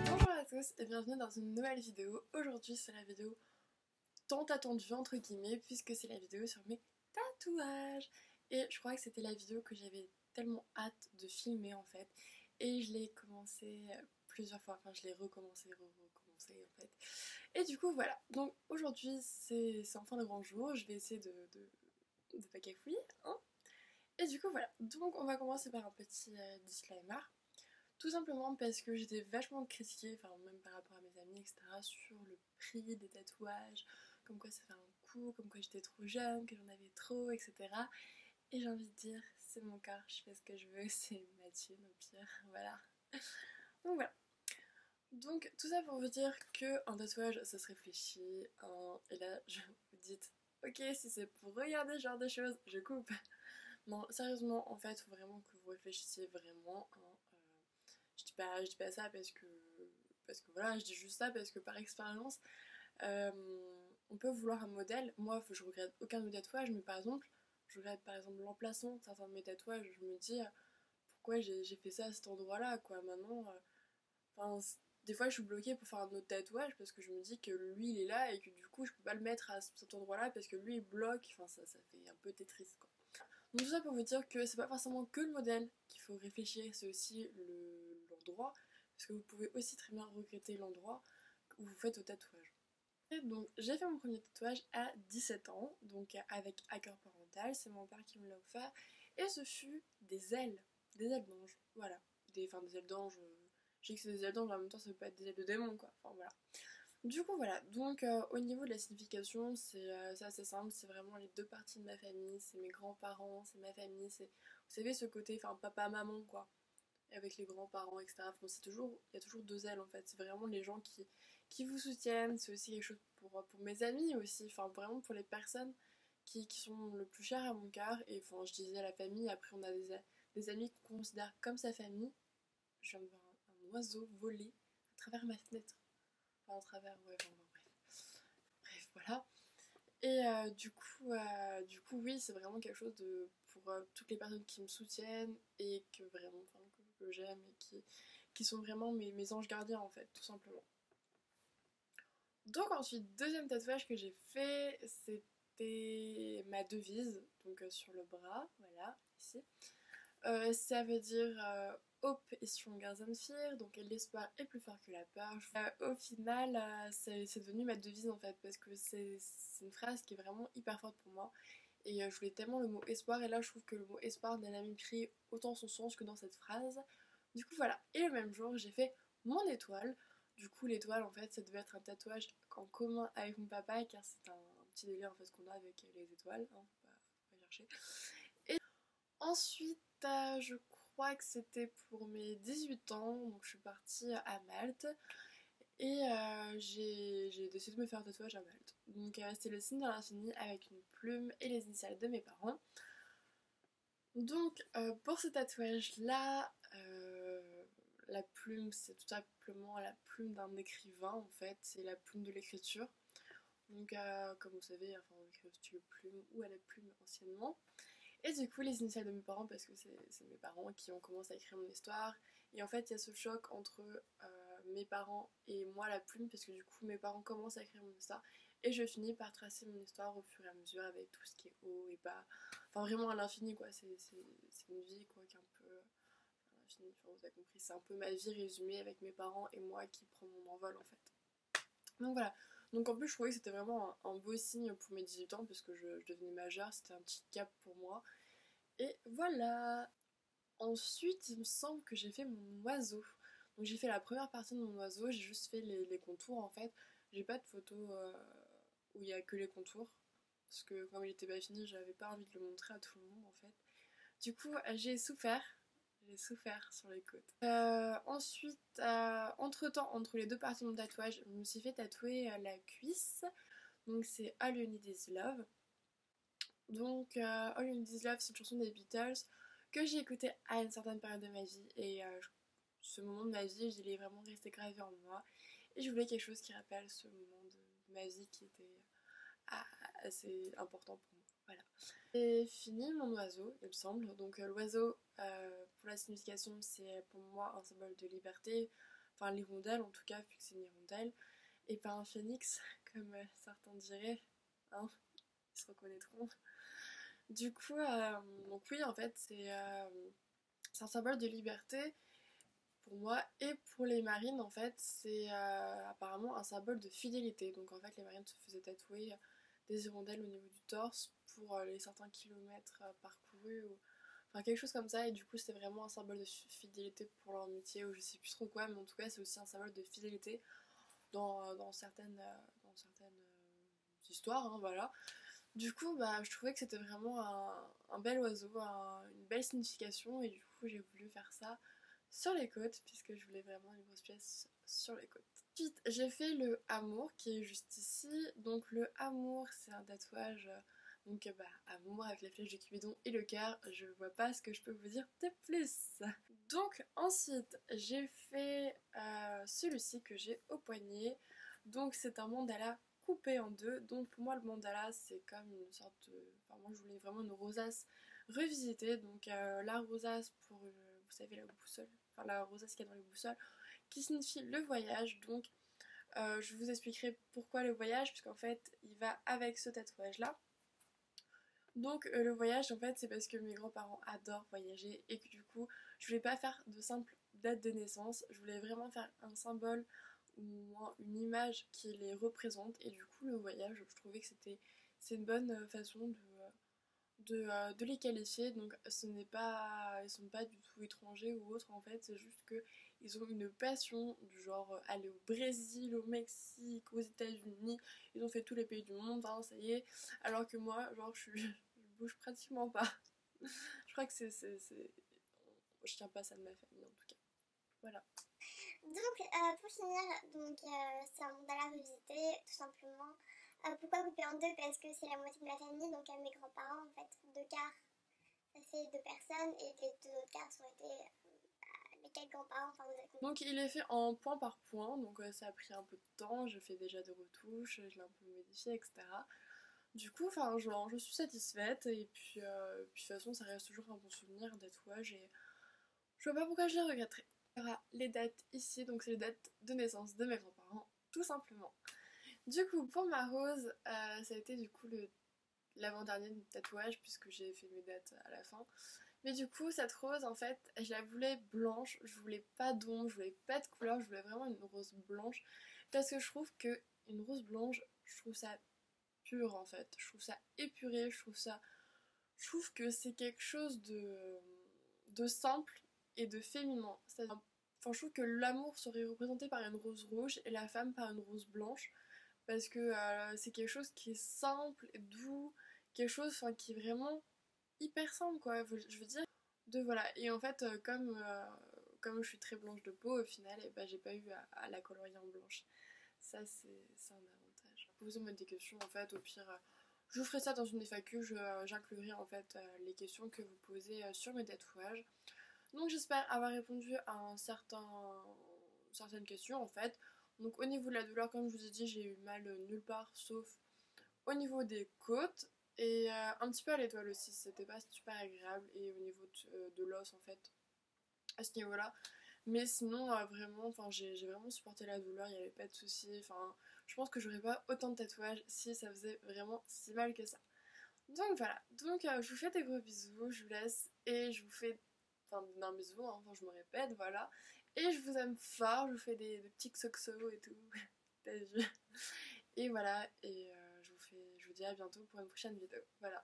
Bonjour à tous et bienvenue dans une nouvelle vidéo. Aujourd'hui c'est la vidéo tant attendue entre guillemets puisque c'est la vidéo sur mes tatouages. Et je crois que c'était la vidéo que j'avais tellement hâte de filmer en fait. Et je l'ai commencé plusieurs fois, enfin je l'ai recommencé en fait. Et du coup voilà, donc aujourd'hui c'est enfin le grand jour, je vais essayer de pas cafouiller, hein. Et du coup voilà, donc on va commencer par un petit disclaimer. Tout simplement parce que j'étais vachement critiquée, enfin même par rapport à mes amis, etc., sur le prix des tatouages, comme quoi ça fait un coup, comme quoi j'étais trop jeune, que j'en avais trop, etc. Et j'ai envie de dire, c'est mon corps, je fais ce que je veux, c'est ma thune au pire, voilà. Donc voilà. Donc tout ça pour vous dire qu'un tatouage, ça se réfléchit, hein, et là je vous dites, ok, si c'est pour regarder ce genre de choses, je coupe. Non, sérieusement, en fait, il faut vraiment que vous réfléchissiez vraiment, hein. Je dis pas ça parce que voilà, je dis juste ça parce que par expérience, euh, on peut vouloir un modèle. Moi, je regrette aucun de mes tatouages, mais par exemple, je regrette par exemple l'emplacement de certains de mes tatouages. Je me dis pourquoi j'ai fait ça à cet endroit-là, quoi. Maintenant, enfin, des fois, je suis bloquée pour faire un autre tatouage parce que je me dis que lui, il est là et que du coup, je peux pas le mettre à cet endroit-là parce que lui, il bloque. Enfin, ça fait un peu Tetris, quoi. Donc tout ça pour vous dire que c'est pas forcément que le modèle qu'il faut réfléchir, c'est aussi l'endroit, parce que vous pouvez aussi très bien regretter l'endroit où vous faites vos tatouages. Et donc j'ai fait mon premier tatouage à 17 ans, donc avec accord parental, c'est mon père qui me l'a offert, et ce fut des ailes d'ange, voilà. Des ailes d'ange, je dis que c'est des ailes d'ange, mais en même temps ça peut pas être des ailes de démon, quoi, enfin voilà. Du coup voilà, donc au niveau de la signification, c'est assez simple, c'est vraiment les deux parties de ma famille, c'est mes grands-parents, c'est ma famille, c'est, vous savez, ce côté, enfin papa-maman quoi, avec les grands-parents, etc. Bon, il y a toujours deux ailes en fait, c'est vraiment les gens qui vous soutiennent, c'est aussi quelque chose pour mes amis aussi, enfin vraiment pour les personnes qui sont le plus chères à mon cœur, et enfin je disais la famille, après on a des amis qu'on considère comme sa famille. Je viens de voir un oiseau voler à travers ma fenêtre. Enfin, à travers, ouais, enfin, bon, bref, voilà. Et du coup, oui, c'est vraiment quelque chose de pour toutes les personnes qui me soutiennent et que vraiment, enfin, que j'aime et qui sont vraiment mes anges gardiens en fait, tout simplement. Donc ensuite, deuxième tatouage que j'ai fait, c'était ma devise, donc sur le bras, voilà, ici. Ça veut dire Hope is stronger than fear, donc l'espoir est plus fort que la peur. Au final, c'est devenu ma devise en fait, parce que c'est une phrase qui est vraiment hyper forte pour moi. Et je voulais tellement le mot espoir, et là je trouve que le mot espoir n'a jamais pris autant son sens que dans cette phrase. Du coup voilà, et le même jour j'ai fait mon étoile. Du coup l'étoile en fait ça devait être un tatouage en commun avec mon papa, car c'est un petit délire en fait qu'on a avec les étoiles, hein, faut pas chercher. Ensuite, je crois que c'était pour mes 18 ans, donc je suis partie à Malte et j'ai décidé de me faire un tatouage à Malte. Donc c'était le signe de l'infini avec une plume et les initiales de mes parents. Donc pour ce tatouage-là, la plume c'est tout simplement la plume d'un écrivain en fait, c'est la plume de l'écriture. Donc comme vous savez, enfin on écrit au stylo plume ou à la plume anciennement. Et du coup, les initiales de mes parents, parce que c'est mes parents qui ont commencé à écrire mon histoire. Et en fait, il y a ce choc entre mes parents et moi, la plume, parce que du coup, mes parents commencent à écrire mon histoire. Et je finis par tracer mon histoire au fur et à mesure avec tout ce qui est haut et bas. Enfin, vraiment à l'infini, quoi. C'est une vie, quoi, qui est un peu à l'infini. Enfin, vous avez compris, c'est un peu ma vie résumée avec mes parents et moi qui prend mon envol, en fait. Donc voilà. Donc en plus, je trouvais que c'était vraiment un beau signe pour mes 18 ans, parce que je devenais majeure. C'était un petit cap pour moi. Et voilà. Ensuite, il me semble que j'ai fait mon oiseau. Donc j'ai fait la première partie de mon oiseau, j'ai juste fait les contours en fait. J'ai pas de photo où il y a que les contours. Parce que comme il était pas fini, j'avais pas envie de le montrer à tout le monde en fait. Du coup, j'ai souffert. J'ai souffert sur les côtes. Ensuite, entre-temps, entre les deux parties de mon tatouage, je me suis fait tatouer la cuisse. Donc c'est All You Need Is Love. Donc, All You Need Is Love, c'est une chanson des Beatles que j'ai écoutée à une certaine période de ma vie. Et ce moment de ma vie, il est vraiment resté gravé en moi. Et je voulais quelque chose qui rappelle ce moment de ma vie qui était assez important pour moi. Voilà. J'ai fini mon oiseau, il me semble. Donc l'oiseau, pour la signification, c'est pour moi un symbole de liberté. Enfin l'hirondelle en tout cas, vu que c'est une hirondelle. Et pas un phénix, comme certains diraient. Hein, ils se reconnaîtront. Du coup, donc oui, en fait, c'est un symbole de liberté pour moi. Et pour les marines, en fait, c'est apparemment un symbole de fidélité. Donc en fait, les marines se faisaient tatouer des hirondelles au niveau du torse pour les certains kilomètres parcourus. Enfin, quelque chose comme ça. Et du coup, c'est vraiment un symbole de fidélité pour leur métier, ou je sais plus trop quoi. Mais en tout cas, c'est aussi un symbole de fidélité dans certaines histoires, hein, voilà. Du coup, bah, je trouvais que c'était vraiment un bel oiseau, une belle signification, et du coup, j'ai voulu faire ça sur les côtes, puisque je voulais vraiment une grosse pièce sur les côtes. Ensuite, j'ai fait le amour, qui est juste ici. Donc, le amour, c'est un tatouage, donc bah, amour avec les flèches de Cupidon et le cœur. Je vois pas ce que je peux vous dire de plus. Donc, ensuite, j'ai fait celui-ci que j'ai au poignet. Donc, c'est un mandala coupé en deux. Donc pour moi le mandala c'est comme une sorte de... Enfin moi je voulais vraiment une rosace revisitée. Donc la rosace pour, vous savez, la boussole. Enfin la rosace qu'il y a dans les boussoles. Qui signifie le voyage. Donc je vous expliquerai pourquoi le voyage. Puisqu'en fait il va avec ce tatouage là. Donc le voyage en fait c'est parce que mes grands-parents adorent voyager. Et que du coup je voulais pas faire de simple date de naissance. Je voulais vraiment faire un symbole ou une image qui les représente, et du coup le voyage je trouvais que c'est une bonne façon de les qualifier. Donc ce n'est pas, ils sont pas du tout étrangers ou autres, en fait c'est juste que ils ont une passion du genre aller au Brésil, au Mexique, aux États-Unis, ils ont fait tous les pays du monde, hein, ça y est, alors que moi genre je bouge pratiquement pas. Je crois que je tiens pas ça de ma famille en tout cas. Voilà. Donc, pour finir, c'est un mandala revisité, tout simplement. Pourquoi couper en deux? Parce que c'est la moitié de ma famille, donc mes grands-parents, en fait, deux quarts, ça fait deux personnes, et les deux autres quarts sont été mes quatre grands-parents, enfin vous avez compris. Donc il est fait en point par point, donc ça a pris un peu de temps, je fais déjà des retouches, je l'ai un peu modifié, etc. Du coup, enfin, je suis satisfaite, et puis, de toute façon, ça reste toujours un bon souvenir, un tatouage, et je vois pas pourquoi je les regretterais. Il y aura les dates ici, donc c'est les dates de naissance de mes grands-parents, tout simplement. Du coup, pour ma rose, ça a été du coup l'avant-dernier tatouage, puisque j'ai fait mes dates à la fin. Mais du coup, cette rose, en fait, je la voulais blanche, je voulais pas d'ombre, je voulais pas de couleur, je voulais vraiment une rose blanche. Parce que je trouve que une rose blanche, je trouve ça pur en fait. Je trouve ça épuré, je trouve que c'est quelque chose de simple et de féminin. Enfin, je trouve que l'amour serait représenté par une rose rouge et la femme par une rose blanche. Parce que c'est quelque chose qui est simple, doux, quelque chose enfin, qui est vraiment hyper simple quoi, je veux dire. Voilà, et en fait comme je suis très blanche de peau, au final bah, j'ai pas eu à la colorier en blanche. Ça c'est un avantage. Posez-moi des questions en fait, au pire je vous ferai ça dans une FAQ, j'inclurai en fait les questions que vous posez sur mes tatouages. Donc j'espère avoir répondu à certaines questions en fait. Donc au niveau de la douleur, comme je vous ai dit, j'ai eu mal nulle part sauf au niveau des côtes et un petit peu à l'étoile aussi, c'était pas super agréable, et au niveau de l'os en fait, à ce niveau-là. Mais sinon, vraiment, enfin, j'ai vraiment supporté la douleur, il n'y avait pas de soucis. Enfin, je pense que j'aurais pas autant de tatouages si ça faisait vraiment si mal que ça. Donc voilà, donc je vous fais des gros bisous, je vous laisse et je vous fais, enfin, un bisou, hein, enfin, je me répète, voilà. Et je vous aime fort, je vous fais des petits xoxos et tout, t'as vu. Et voilà, et je vous dis à bientôt pour une prochaine vidéo, voilà.